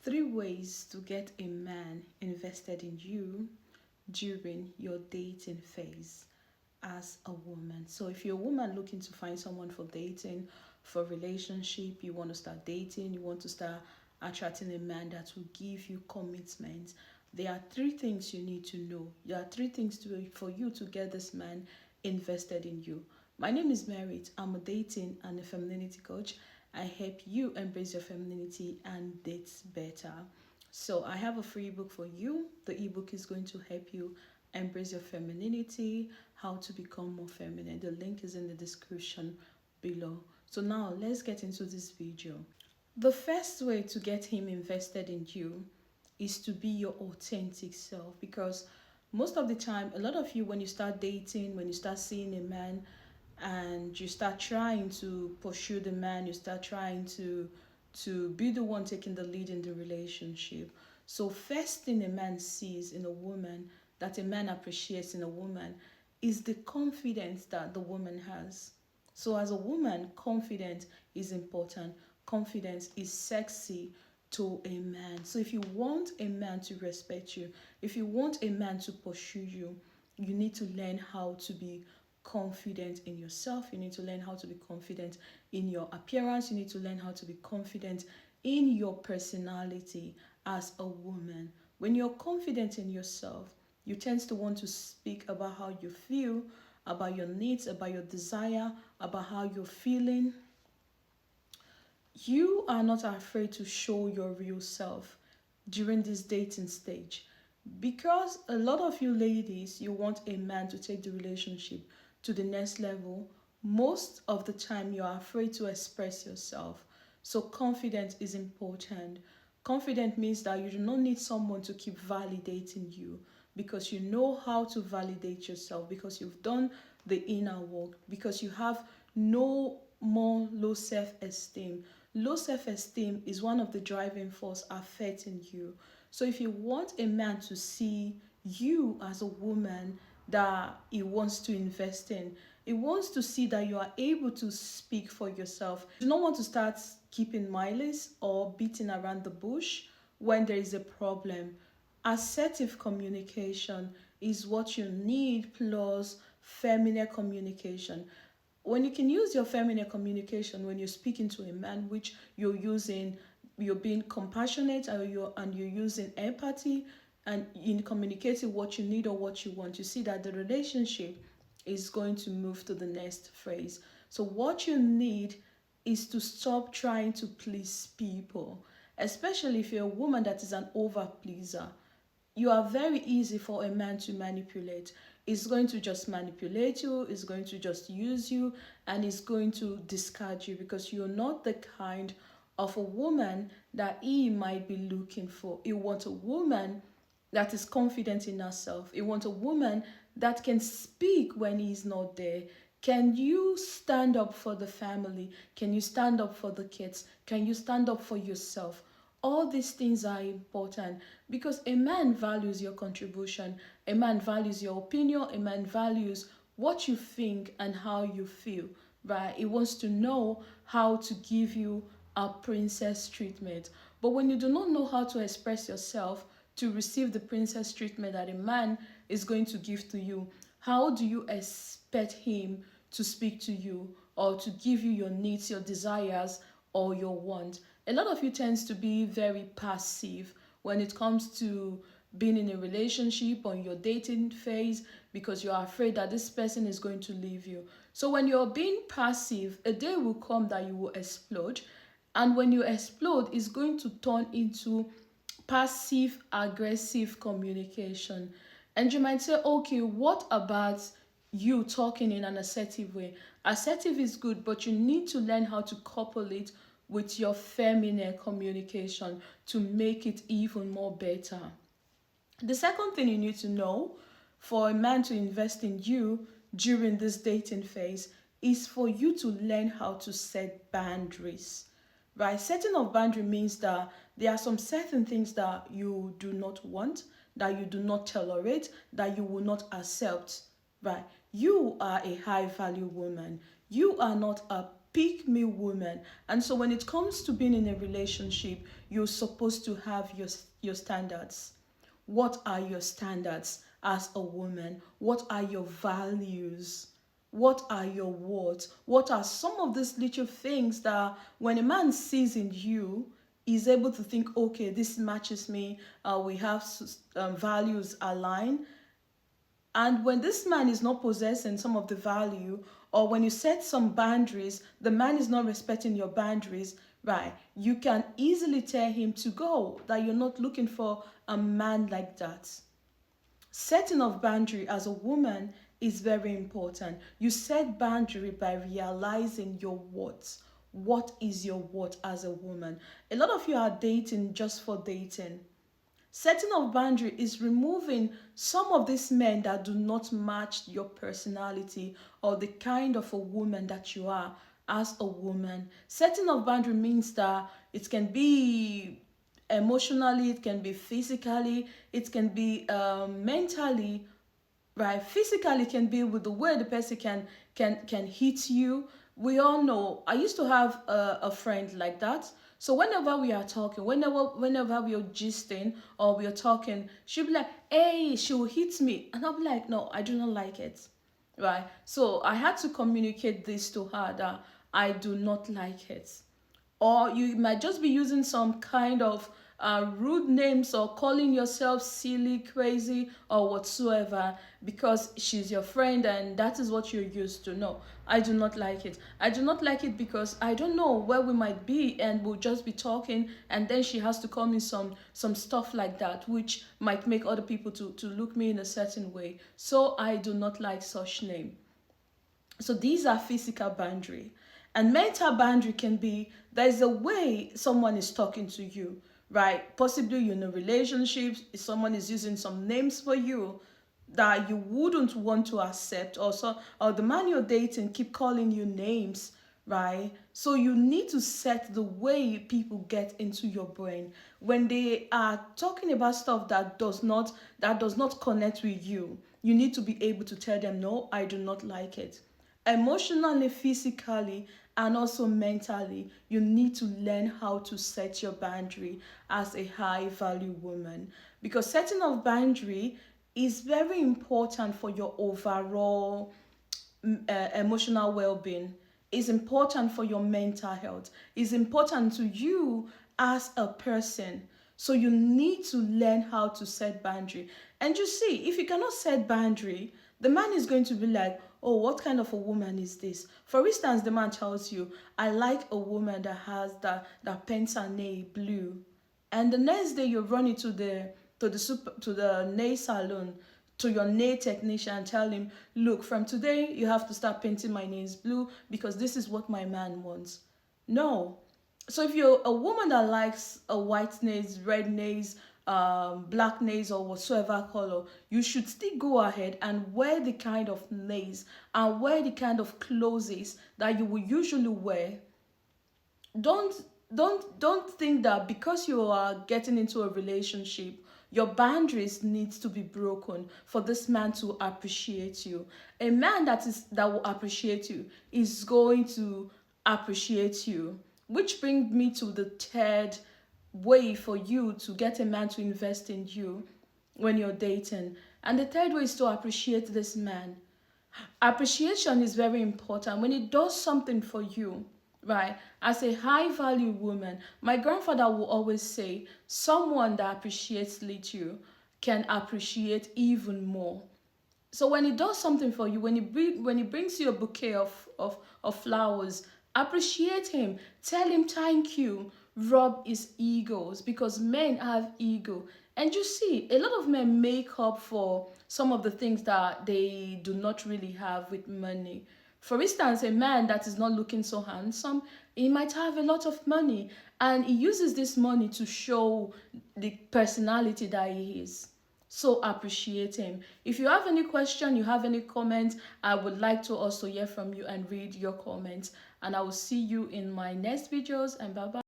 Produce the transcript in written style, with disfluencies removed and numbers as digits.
Three ways to get a man invested in you during your dating phase as a woman. So if you're a woman looking to find someone for dating, for relationship, you want to start dating, you want to start attracting a man that will give you commitment, there are three things you need to know. There are three things for you to get this man invested in you. My name is Merit. I'm a dating and a femininity coach. I help you embrace your femininity and date better. So I have a free book for you. The ebook is going to help you embrace your femininity, how to become more feminine. The link is in the description below. So now let's get into this video. The first way to get him invested in you is to be your authentic self, because most of the time, a lot of you, when you start dating, when you start seeing a man and you start trying to pursue the man, you start trying to be the one taking the lead in the relationship. So first thing a man sees in a woman, that a man appreciates in a woman, is the confidence that the woman has. So as a woman, confidence is important. Confidence is sexy to a man. So if you want a man to respect you, if you want a man to pursue you, you need to learn how to be confident in yourself. You need to learn how to be confident in your appearance. You need to learn how to be confident in your personality as a woman. When you're confident in yourself, you tend to want to speak about how you feel, about your needs, about your desire, about how you're feeling. You are not afraid to show your real self during this dating stage, because a lot of you ladies, you want a man to take the relationship to the next level. Most of the time you are afraid to express yourself. So confidence is important. Confident means that you do not need someone to keep validating you, because you know how to validate yourself, because you've done the inner work, because you have no more low self-esteem. Low self-esteem is one of the driving force affecting you. So if you want a man to see you as a woman that he wants to invest in, he wants to see that you are able to speak for yourself. You do not want to start keeping mileage or beating around the bush when there is a problem. Assertive communication is what you need, plus feminine communication. When you can use your feminine communication when you're speaking to a man, which you're being compassionate, and you're using empathy, and in communicating what you need or what you want, you see that the relationship is going to move to the next phase. So what you need is to stop trying to please people, especially if you're a woman that is an over pleaser. You are very easy for a man to manipulate. He's going to just manipulate you, he's going to just use you, and he's going to discard you, because you're not the kind of a woman that he might be looking for. He wants a woman that is confident in herself. He wants a woman that can speak when he's not there. Can you stand up for the family? Can you stand up for the kids? Can you stand up for yourself? All these things are important, because a man values your contribution, a man values your opinion, a man values what you think and how you feel, right? He wants to know how to give you a princess treatment. But when you do not know how to express yourself to receive the princess treatment that a man is going to give to you, how do you expect him to speak to you or to give you your needs, your desires, or your wants? A lot of you tends to be very passive when it comes to being in a relationship or in your dating phase, because you're afraid that this person is going to leave you. So when you're being passive, a day will come that you will explode. And when you explode, it's going to turn into passive aggressive communication. And you might say, okay, what about you talking in an assertive way? Assertive is good, but you need to learn how to couple it with your feminine communication to make it even more better. The second thing you need to know for a man to invest in you during this dating phase is for you to learn how to set boundaries. Right? Setting of boundary means that there are some certain things that you do not want, that you do not tolerate, that you will not accept. Right? You are a high value woman. You are not a pick me woman. And so when it comes to being in a relationship, you're supposed to have your standards. What are your standards as a woman? What are your values? What are your words? What are some of these little things that when a man sees in you, is able to think, okay, this matches me, we have values aligned. And when this man is not possessing some of the value, or when you set some boundaries, the man is not respecting your boundaries, right? You can easily tell him to go, that you're not looking for a man like that. Setting of boundary as a woman is very important. You set boundary by realizing your worth. What is your worth as a woman? A lot of you are dating just for dating. Setting of boundary is removing some of these men that do not match your personality or the kind of a woman that you are as a woman. Setting of boundary means that it can be emotionally, it can be physically, it can be mentally, right? Physically can be with the way the person can hit you. We all know, I used to have a friend like that. So whenever we are talking, whenever we are gisting or we are talking, she'll be like, hey, she will hit me, and I'll be like, no, I do not like it, right? So I had to communicate this to her, that I do not like it. Or you might just be using some kind of rude names, or calling yourself silly, crazy, or whatsoever, because she's your friend and that is what you're used to. No, I do not like it. I do not like it because I don't know where we might be and we'll just be talking, and then she has to call me some stuff like that, which might make other people to look me in a certain way. So I do not like such name. So these are physical boundary. And mental boundary can be, there's a way someone is talking to you, right? Possibly you're in a relationship, someone is using some names for you that you wouldn't want to accept, or so, or the man you're dating keep calling you names, right? So you need to set the way people get into your brain when they are talking about stuff that does not connect with you. You need to be able to tell them, no, I do not like it. Emotionally, physically, and also mentally, you need to learn how to set your boundary as a high value woman, because setting of boundary is very important for your overall emotional well-being. Is important for your mental health. Is important to you as a person. So you need to learn how to set boundary. And you see, if you cannot set boundary, the man is going to be like, oh, what kind of a woman is this? For instance, the man tells you, I like a woman that has that paints her nail blue. And the next day you run into the nail salon, to your nail technician, and tell him, look, from today you have to start painting my nails blue because this is what my man wants. No. So if you're a woman that likes a white nails, red nails, black nails, or whatsoever color, you should still go ahead and wear the kind of nails and wear the kind of clothes that you will usually wear. Don't think that because you are getting into a relationship, your boundaries needs to be broken for this man to appreciate you. A man that will appreciate you is going to appreciate you, which brings me to the third way for you to get a man to invest in you when you're dating. And the third way is to appreciate this man. Appreciation is very important when it does something for you, right? As a high value woman, my grandfather will always say, someone that appreciates little can appreciate even more. So when he does something for you, when he brings you a bouquet of flowers, appreciate him. Tell him thank you. Rub his egos, because men have ego. And you see, a lot of men make up for some of the things that they do not really have with money. For instance, a man that is not looking so handsome, he might have a lot of money, and he uses this money to show the personality that he is. So appreciate him. If you have any question, you have any comment, I would like to also hear from you and read your comments. And I will see you in my next videos, and bye bye.